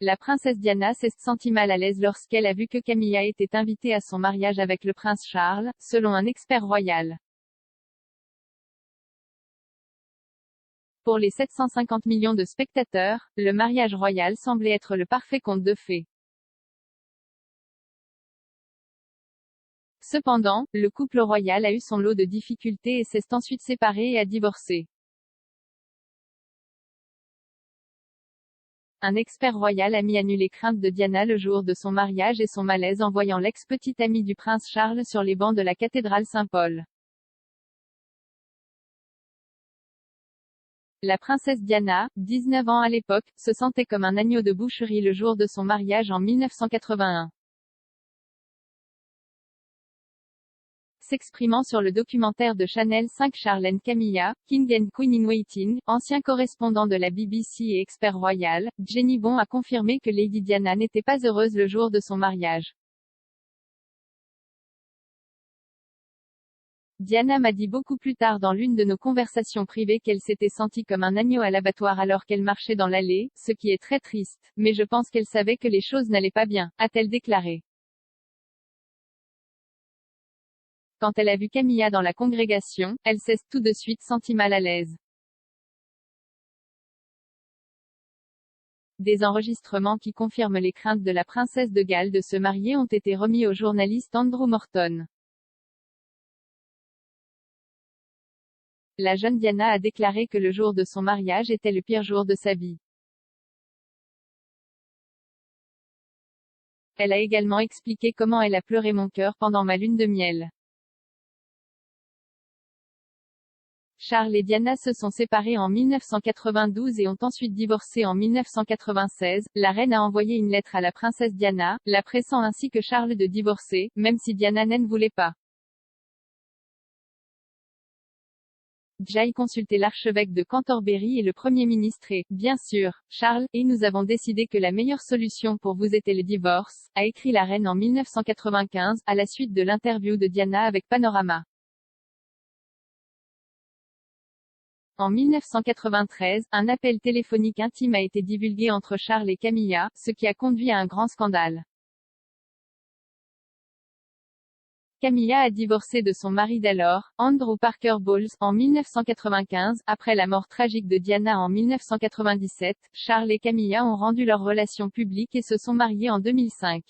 la princesse Diana s'est sentie mal à l'aise lorsqu'elle a vu que Camilla était invitée à son mariage avec le prince Charles, selon un expert royal. Pour les 750 millions de spectateurs, le mariage royal semblait être le parfait conte de fées. Cependant, le couple royal a eu son lot de difficultés et s'est ensuite séparé et a divorcé. Un expert royal a mis à nu les craintes de Diana le jour de son mariage et son malaise en voyant l'ex-petite amie du prince Charles sur les bancs de la cathédrale Saint-Paul. La princesse Diana, 19 ans à l'époque, se sentait comme un agneau de boucherie le jour de son mariage en 1981. S'exprimant sur le documentaire de Channel 5 Charles & Camilla, King and Queen in Waiting, ancien correspondant de la BBC et expert royal, Jenny Bon a confirmé que Lady Diana n'était pas heureuse le jour de son mariage. Diana m'a dit beaucoup plus tard dans l'une de nos conversations privées qu'elle s'était sentie comme un agneau à l'abattoir alors qu'elle marchait dans l'allée, ce qui est très triste, mais je pense qu'elle savait que les choses n'allaient pas bien, a-t-elle déclaré. Quand elle a vu Camilla dans la congrégation, elle s'est tout de suite sentie mal à l'aise. Des enregistrements qui confirment les craintes de la princesse de Galles de se marier ont été remis au journaliste Andrew Morton. La jeune Diana a déclaré que le jour de son mariage était le pire jour de sa vie. Elle a également expliqué comment elle a pleuré mon cœur pendant ma lune de miel. Charles et Diana se sont séparés en 1992 et ont ensuite divorcé en 1996. La reine a envoyé une lettre à la princesse Diana, la pressant ainsi que Charles de divorcer, même si Diana ne voulait pas. J'aille consulter l'archevêque de Canterbury et le Premier ministre et, bien sûr, Charles, et nous avons décidé que la meilleure solution pour vous était le divorce, a écrit la reine en 1995, à la suite de l'interview de Diana avec Panorama. En 1993, un appel téléphonique intime a été divulgué entre Charles et Camilla, ce qui a conduit à un grand scandale. Camilla a divorcé de son mari d'alors, Andrew Parker Bowles, en 1995, après la mort tragique de Diana en 1997. Charles et Camilla ont rendu leur relation publique et se sont mariés en 2005.